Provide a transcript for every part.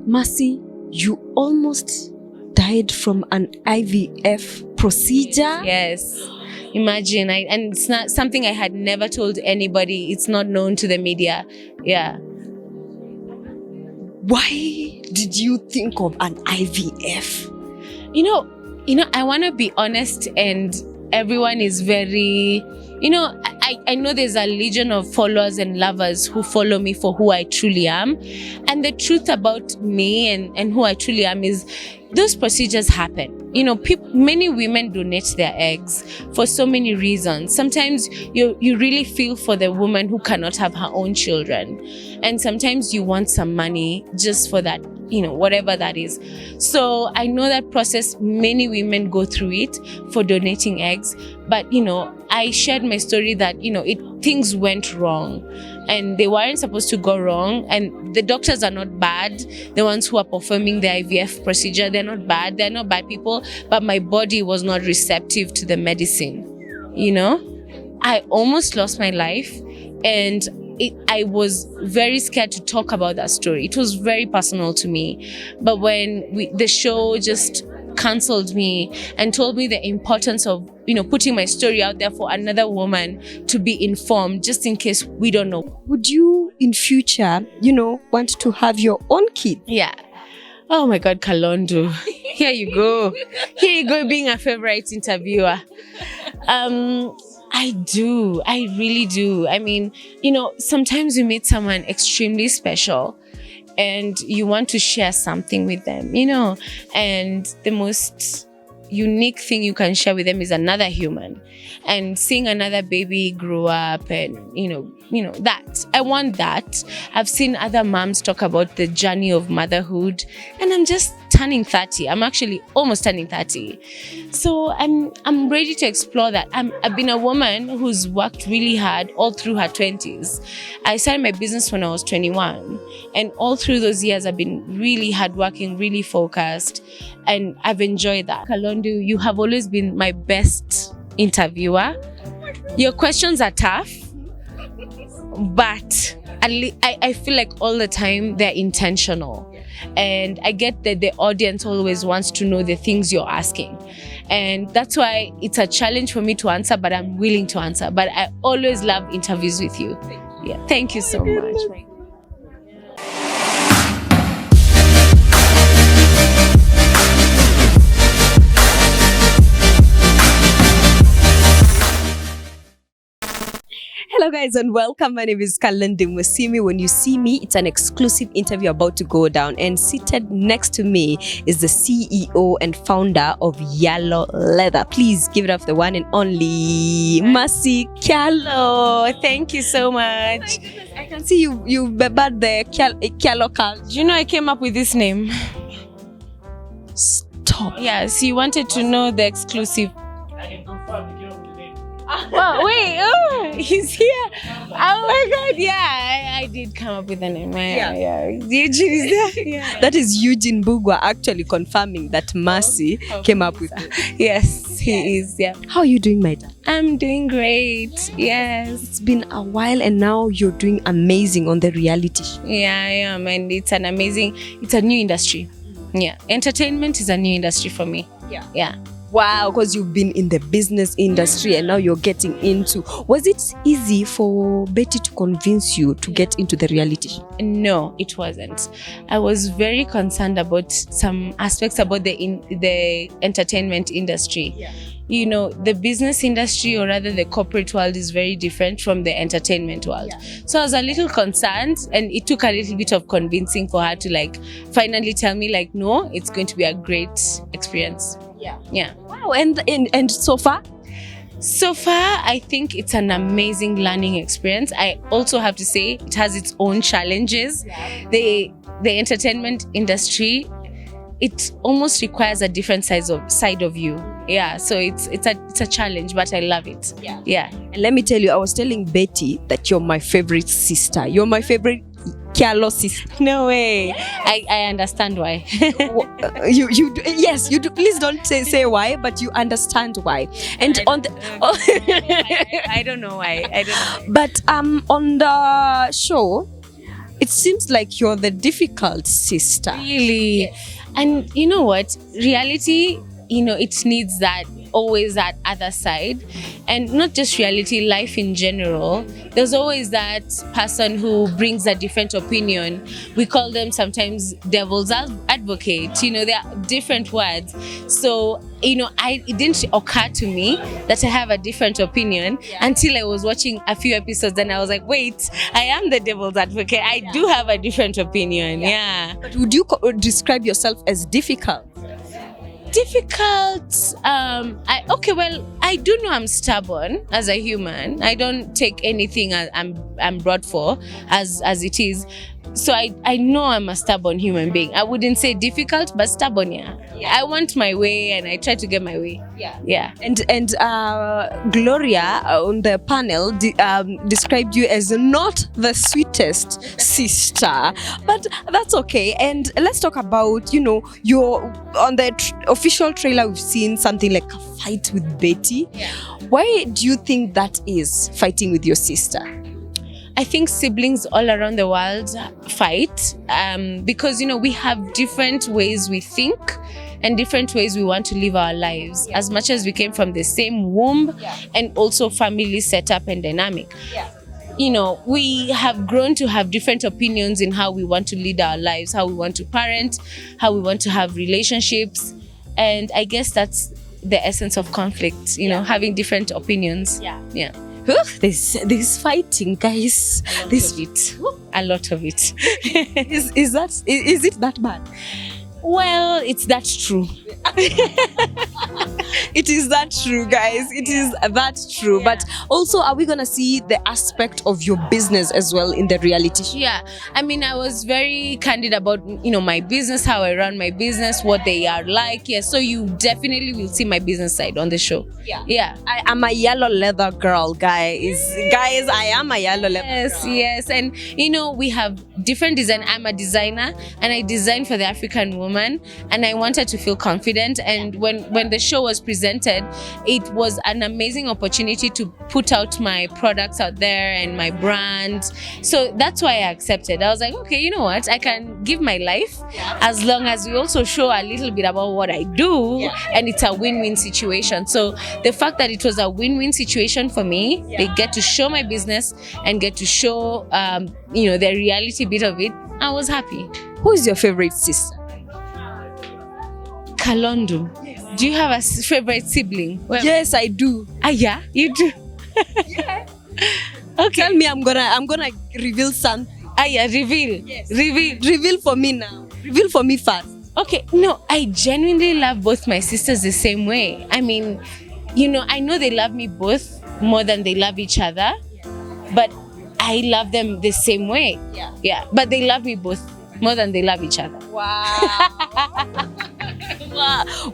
Mercy, you almost died from an IVF procedure? Yes. Imagine. And it's not something I had never told anybody. It's not known to the media. Yeah. Why did you think of an IVF? You know, I want to be honest, and everyone is very, I know there's a legion of followers and lovers who follow me for who I truly am. And the truth about me and who I truly am is those procedures happen. Many women donate their eggs for so many reasons. Sometimes you really feel for the woman who cannot have her own children. And sometimes you want some money just for that, whatever that is. So I know that process, many women go through it for donating eggs. But, I shared my story that, things went wrong and they weren't supposed to go wrong. And the doctors are not bad. The ones who are performing the IVF procedure, they're not bad. They're not bad people. But my body was not receptive to the medicine. I almost lost my life, and I was very scared to talk about that story. It was very personal to me. But when the show just counseled me and told me the importance of, putting my story out there for another woman to be informed, just in case we don't know. Would you in future, want to have your own kid? Yeah. Oh my God, Kalondo. Here you go. Here you go, being a favorite interviewer. I do. I really do. I mean, sometimes you meet someone extremely special and you want to share something with them, and the most unique thing you can share with them is another human. And seeing another baby grow up and, that. I want that. I've seen other moms talk about the journey of motherhood, and I'm just turning 30. I'm actually almost turning 30. So I'm ready to explore that. I've been a woman who's worked really hard all through her 20s. I started my business when I was 21. And all through those years, I've been really hardworking, really focused. And I've enjoyed that. Kalondu, you have always been my best interviewer. Your questions are tough, but I feel like all the time they're intentional. And I get that the audience always wants to know the things you're asking. And that's why it's a challenge for me to answer, but I'm willing to answer. But I always love interviews with you. Yeah, thank you so much. Hello guys and welcome. My name is Kyallo. When you see me, it's an exclusive interview about to go down, and seated next to me is the CEO and founder of Kyallo Leather. Please give it up the one and only Mercy Kyallo. Thank you so much. I can see you bought the Kyallo culture. Do you know I came up with this name? Stop. Yes, you wanted to know the exclusive. I can confirm you came up with the name. Well, wait, he's here. Oh my God, yeah, I did come up with the name. Yeah. Eugene is there. Yeah. That is Eugene Bugwa actually confirming that Mercy came up with it. Yes, he is, yeah. How are you doing, my dad? I'm doing great, yes. It's been a while and now you're doing amazing on the reality show. Yeah, I am, and it's a new industry. Yeah, entertainment is a new industry for me. Yeah. Wow, because you've been in the business industry and now you're getting into. Was it easy for Betty to convince you to get into the reality show? No, it wasn't. I was very concerned about some aspects about the entertainment industry. Yeah. The business industry, or rather the corporate world, is very different from the entertainment world. Yeah. So I was a little concerned, and it took a little bit of convincing for her to finally tell me no, it's going to be a great experience. Yeah. Wow. And so far? So far, I think it's an amazing learning experience. I also have to say it has its own challenges. Yeah. The entertainment industry, it almost requires a different side of you. Yeah, so it's a challenge, but I love it. Yeah. And let me tell you, I was telling Betty that you're my favorite sister. You're my favorite Kyallo sister. No way. I understand why. you do, yes, you do. Please don't say why, but you understand why. And I don't know why. I don't know. But on the show, it seems like you're the difficult sister. Really. And you know what? Reality, it needs that, always that other side. And not just reality, life in general. There's always that person who brings a different opinion. We call them sometimes devil's advocate. There are different words. So, it didn't occur to me that I have a different opinion until I was watching a few episodes, and I was like, wait, I am the devil's advocate. I do have a different opinion. Yeah. But would you describe yourself as difficult? Difficult. I do know I'm stubborn as a human. I don't take anything I'm brought for as it is. So I know I'm a stubborn human being. I wouldn't say difficult, but stubborn. Yeah. I want my way, and I try to get my way. Yeah. And Gloria on the panel described you as not the sweetest sister, but that's okay. And let's talk about, you're on the official trailer. We've seen something like a fight with Betty. Why do you think that is, fighting with your sister? I think siblings all around the world fight because, we have different ways we think and different ways we want to live our lives, as much as we came from the same womb and also family setup and dynamic. We have grown to have different opinions in how we want to lead our lives, how we want to parent, how we want to have relationships. And I guess that's the essence of conflict, having different opinions. Yeah. This fighting, guys. A lot of it. Is it that bad? Well, it's that true. It is that true, guys. It is that true. But also, are we gonna see the aspect of your business as well in the reality show? Yeah, I was very candid about my business, how I run my business, what they are like. Yeah, so you definitely will see my business side on the show. Yeah. I am a yellow leather girl, guys. Guys, I am a yellow leather girl. Yes, and we have different design. I'm a designer, and I design for the African woman, and I wanted to feel confident. And when the show was presented, it was an amazing opportunity to put out my products out there and my brand. So that's why I accepted. I was like, okay, you know what? I can give my life as long as we also show a little bit about what I do, and it's a win-win situation. So the fact that it was a win-win situation for me, they get to show my business and get to show, the reality bit of it. I was happy. Who is your favorite sister? Kalondo. Do you have a favorite sibling? Well, yes, I do. Yeah, you do. Yeah. Okay. Tell me, I'm gonna reveal something. Yeah, reveal. Yes. Reveal for me now. Reveal for me first. Okay. No, I genuinely love both my sisters the same way. I know they love me both more than they love each other, but I love them the same way. Yeah. But they love me both more than they love each other. Wow.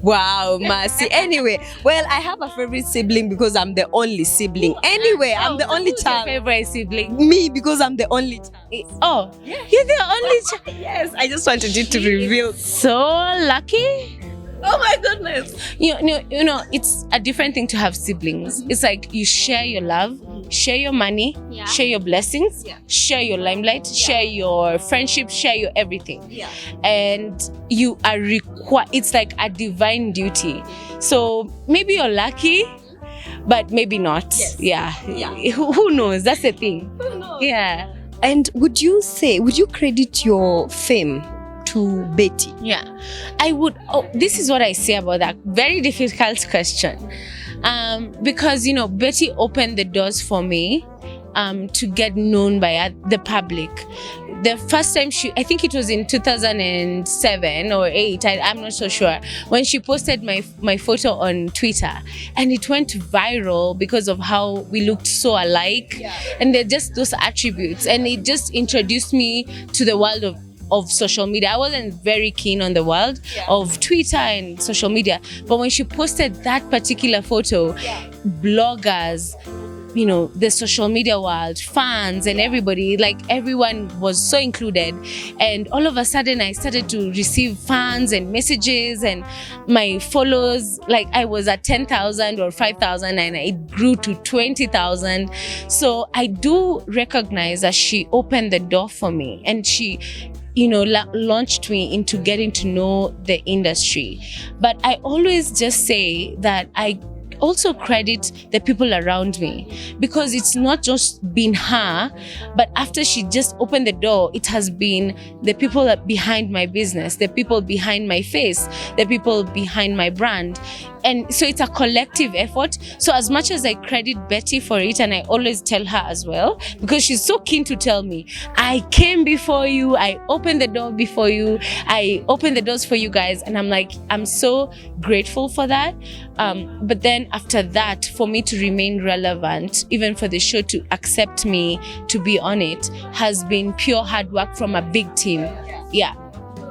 Wow, Mercy. Anyway, well, I have a favorite sibling because I'm the only sibling. Anyway, I'm the only child. Your favorite sibling? Me, because I'm the only child. Oh, yeah. You're the only child? Yes, I just wanted you to reveal. So lucky. Oh my goodness. It's a different thing to have siblings. It's like you share your love, share your money, share your blessings, share your limelight, share your friendship, share your everything. And you are required. It's like a divine duty. So maybe you're lucky, but maybe not. Who knows? That's the thing. Who knows? Yeah. And would you credit your fame to Betty? Yeah, I would. This is what I say about that very difficult question, because Betty opened the doors for me to get known by the public. The first time I think it was in 2007 or 8, I'm not so sure, when she posted my photo on Twitter, and it went viral because of how we looked so alike, and they're just those attributes, and it just introduced me to the world of social media. I wasn't very keen on the world of Twitter and social media, but when she posted that particular photo, bloggers, the social media world, fans and everybody, like everyone was so included. And all of a sudden I started to receive fans and messages, and my followers, like I was at 10,000 or 5,000 and it grew to 20,000. So I do recognize that she opened the door for me, and she launched me into getting to know the industry. But I always just say that I also credit the people around me, because it's not just been her, but after she just opened the door, it has been the people behind my business, the people behind my face, the people behind my brand. And so it's a collective effort. So as much as I credit Betty for it, and I always tell her as well, because she's so keen to tell me, I came before you, I opened the door before you, I opened the doors for you guys. And I'm like, I'm so grateful for that. But then after that, for me to remain relevant, even for the show to accept me to be on it, has been pure hard work from a big team. Yeah.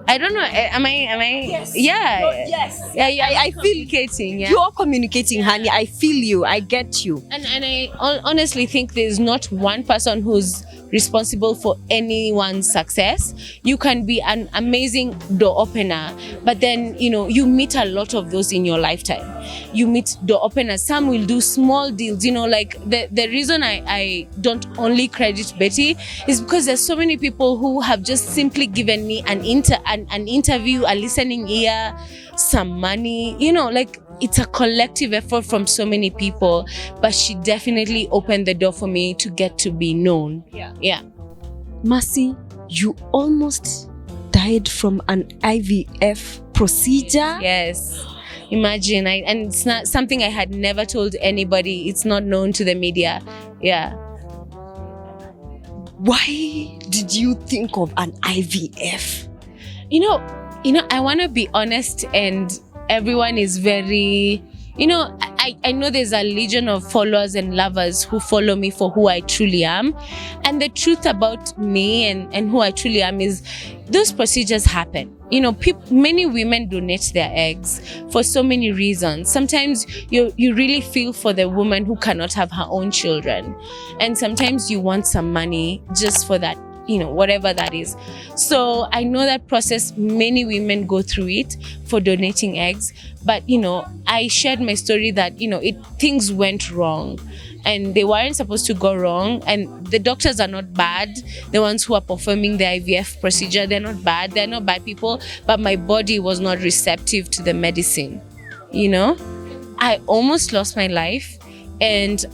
I don't know. Am I? Yes. Yeah. No, yes. Yeah. I feel communicating. Yeah. you're communicating, honey. I feel you. I get you. And I honestly think there's not one person who's responsible for anyone's success. You can be an amazing door opener, but then you meet a lot of those in your lifetime. You meet door openers. Some will do small deals. Like the reason I don't only credit Betty is because there's so many people who have just simply given me an interview, a listening ear, some money. Like it's a collective effort from so many people, but she definitely opened the door for me to get to be known. Yeah. Mercy, you almost died from an IVF procedure. Yes. Imagine, and it's not something I had never told anybody. It's not known to the media. Yeah. Why did you think of an IVF? I want to be honest, and everyone is very, I know there's a legion of followers and lovers who follow me for who I truly am. And the truth about me and who I truly am is those procedures happen. Many women donate their eggs for so many reasons. Sometimes you really feel for the woman who cannot have her own children. And sometimes you want some money just for that, whatever that is. So I know that process, many women go through it for donating eggs. But, I shared my story that, things went wrong. And they weren't supposed to go wrong. And the doctors are not bad. The ones who are performing the IVF procedure, they're not bad. They're not bad people. But my body was not receptive to the medicine. I almost lost my life. And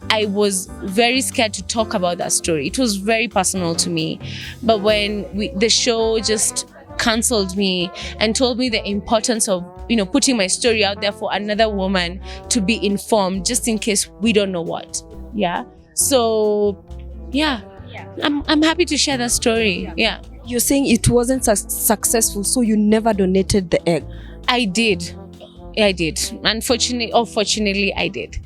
I was very scared to talk about that story. It was very personal to me. But when the show just canceled me and told me the importance of putting my story out there for another woman to be informed, just in case we don't know what. Yeah. So yeah. I'm happy to share that story. Yeah. You're saying it wasn't successful, so you never donated the egg. I did. Unfortunately or fortunately, I did.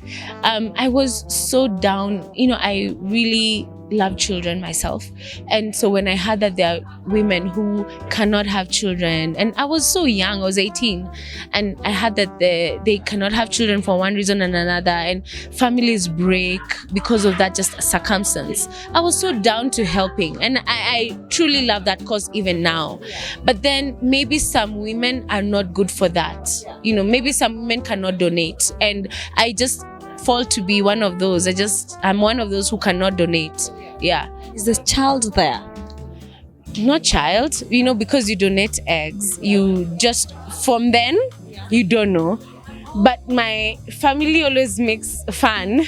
I was so down. I really love children myself. And so when I heard that there are women who cannot have children, and I was so young, I was 18, and I heard that they cannot have children for one reason and another, and families break because of that just circumstance. I was so down to helping, and I truly love that cause even now. But then maybe some women are not good for that. Maybe some women cannot donate, and I just fall to be one of those. I'm one of those who cannot donate. Yeah. Is the child there? Not child, because you donate eggs, you just, from then, you don't know. But my family always makes fun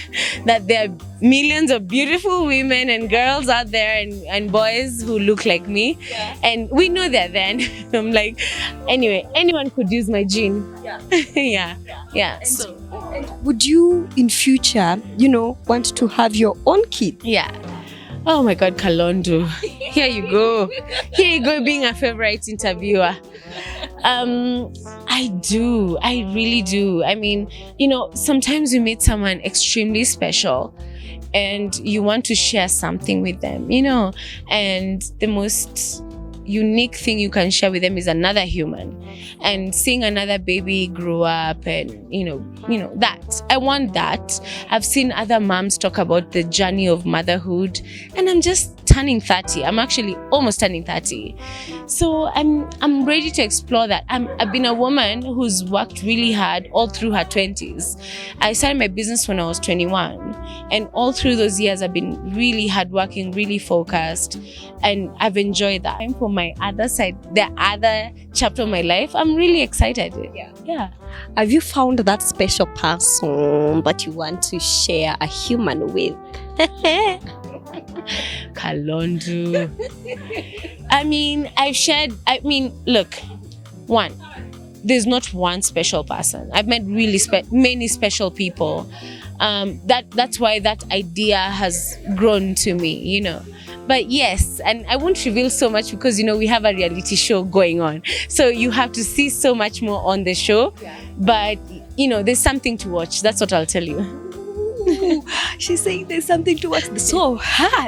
that there are millions of beautiful women and girls out there and boys who look like me. Yeah. And we know that then. I'm like, anyway, anyone could use my gene. Yeah. Yeah. So, would you in future, want to have your own kid? Yeah. Oh my God, Kalondo. Here you go. Here you go, being a favorite interviewer. I do. I really do. I mean, sometimes you meet someone extremely special and you want to share something with them, and the most, unique thing you can share with them is another human, and seeing another baby grow up, and that I want that. I've seen other moms talk about the journey of motherhood, and I'm just turning 30. I'm actually almost turning 30, so I'm ready to explore that. I've been a woman who's worked really hard all through her 20s. I started my business when I was 21, and all through those years I've been really hardworking, really focused, and I've enjoyed that. And for my other side, the other chapter of my life, I'm really excited. Yeah. Have you found that special person that you want to share a human with? Kalondu. Look, there's not one special person. I've met really many special people. That's why that idea has grown to me, But yes, and I won't reveal so much because, we have a reality show going on. So you have to see so much more on the show. Yeah. But, there's something to watch. That's what I'll tell you. She's saying there's something to watch. So,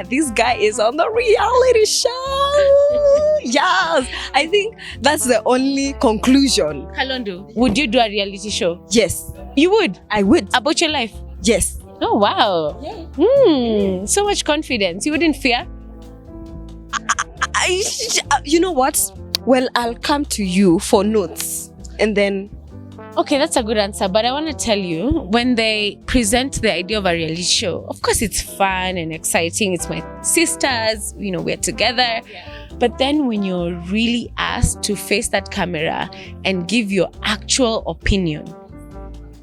this guy is on the reality show. Yes, I think that's the only conclusion. Kalondu, would you do a reality show? Yes. You would? I would. About your life? Yes. Oh, wow. Yeah. So much confidence. You wouldn't fear? You know what? Well, I'll come to you for notes and then... Okay, that's a good answer. But I want to tell you, when they present the idea of a reality show, of course it's fun and exciting. It's my sisters, we're together. Yeah. But then when you're really asked to face that camera and give your actual opinion,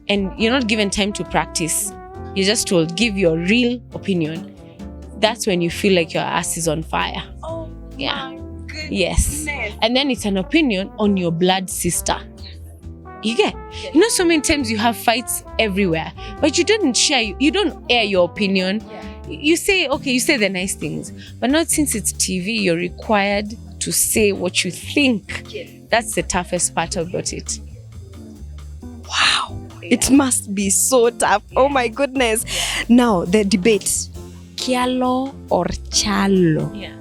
and you're not given time to practice, you're just told, give your real opinion, that's when you feel like your ass is on fire. Oh, yeah. My goodness. Yes. And then it's an opinion on your blood sister. You get? So many times you have fights everywhere, but you don't air your opinion. Yeah. You say the nice things, but not since it's TV, you're required to say what you think. Yes. That's the toughest part about it. Wow. Yeah. It must be so tough. Oh my goodness. Yeah. Now, the debate. Kyallo or Kyallo? Yeah.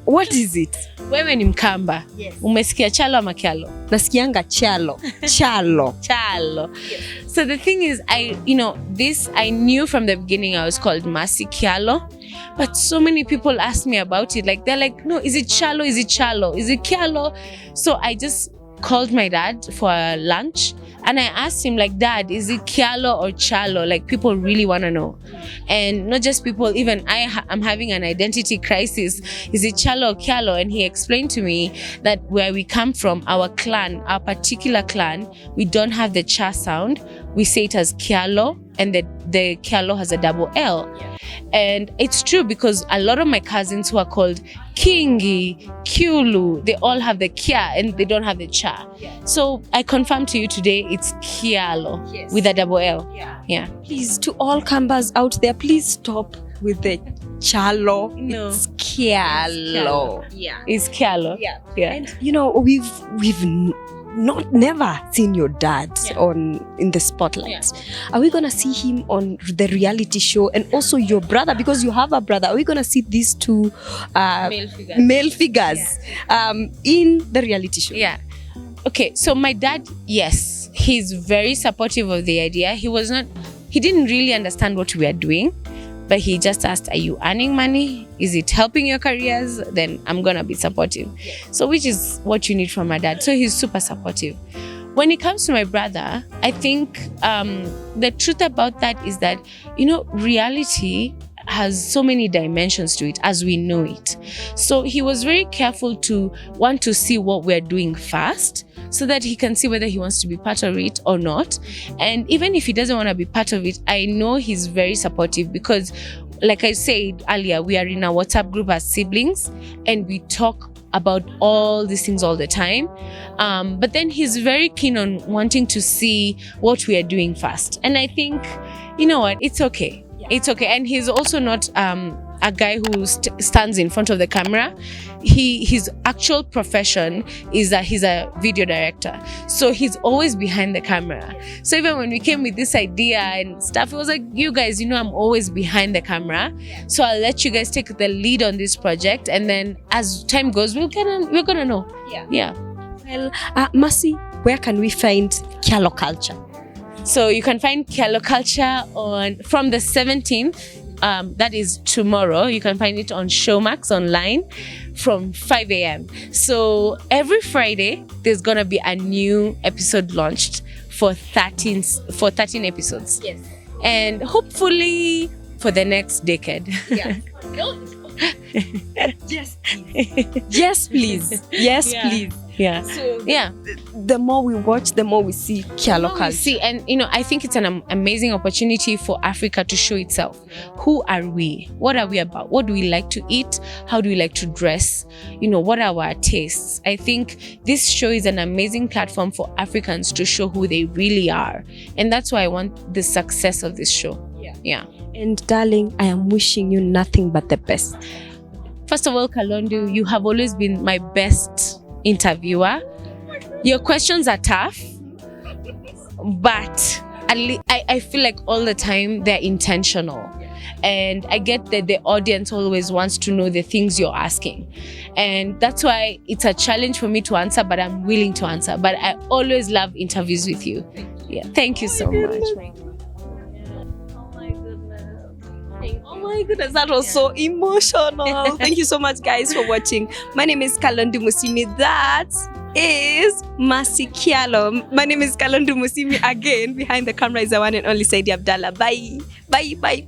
What is it? Wewe ni Mkamba. Yes. Umesikia Kyallo ama Kyallo? Nasikianga Kyallo. Kyallo. Kyallo. Yes. So the thing is, I knew from the beginning I was called Mercy Kyallo. But so many people ask me about it. Like, they're like, no, is it Kyallo? Is it Kyallo? Is it Kyallo? So I just called my dad for lunch. And I asked him, like, Dad, is it Kyallo or Kyallo? Like, people really want to know. And not just people, even I'm having an identity crisis. Is it Kyallo or Kyallo? And he explained to me that where we come from, our particular clan, we don't have the cha sound. We say it as Kyallo, and the Kyallo has a double L. Yeah. And it's true because a lot of my cousins who are called Kingi, Kyulu, they all have the Kya and they don't have the cha. Yeah. So I confirm to you today it's Kyallo. Yes. With a double L. Yeah. Please, to all Kambas out there, please stop with the Kyallo. No. It's Kyallo. Yeah. It's Kyallo. Yeah. And we've never seen your dad in the spotlight. Yeah. Are we gonna see him on the reality show, and also your brother, because you have a brother? Are we gonna see these two male figures in the reality show? Yeah. Okay, so my dad, yes, he's very supportive of the idea. He didn't really understand what we are doing, but he just asked, are you earning money? Is it helping your careers? Then I'm gonna be supportive. So which is what you need from my dad. So he's super supportive. When it comes to my brother, I think the truth about that is that, reality has so many dimensions to it as we know it. So he was very careful to want to see what we're doing first, so that he can see whether he wants to be part of it or not. And even if he doesn't want to be part of it, I know he's very supportive because, like I said earlier, we are in a WhatsApp group as siblings and we talk about all these things all the time. But then he's very keen on wanting to see what we are doing first. And I think, you know what, it's okay. It's okay. And he's also not a guy who stands in front of the camera. His actual profession is that he's a video director, so he's always behind the camera. So even when we came with this idea and stuff, it was like, you guys, I'm always behind the camera, so I'll let you guys take the lead on this project, and then as time goes, we're gonna know. Yeah. Well, Mercy, where can we find Kyallo Culture? So you can find Kyallo Culture from the 17th. That is tomorrow. You can find it on Showmax online from 5 a.m. So every Friday, there's gonna be a new episode launched for 13 episodes. Yes. And hopefully for the next decade. Yeah. Yes, please. Yes, please. Yes, please. Yeah. So yeah. The more we watch, the more we see Kyallo culture. See, and I think it's an amazing opportunity for Africa to show itself. Who are we? What are we about? What do we like to eat? How do we like to dress? What are our tastes? I think this show is an amazing platform for Africans to show who they really are. And that's why I want the success of this show. Yeah. And darling, I am wishing you nothing but the best. First of all, Kalondu, you have always been my best interviewer. Your questions are tough, but I feel like all the time they're intentional. And I get that the audience always wants to know the things you're asking. And that's why it's a challenge for me to answer, but I'm willing to answer. But I always love interviews with you. Yeah, thank you so much. Oh my goodness, that was so emotional. Thank you so much, guys, for watching. My name is Kalondu Musimi. That is Mercy Kyallo. My name is Kalondu Musimi. Again, behind the camera is the one and only Saidi Abdallah. Bye. Bye. Bye.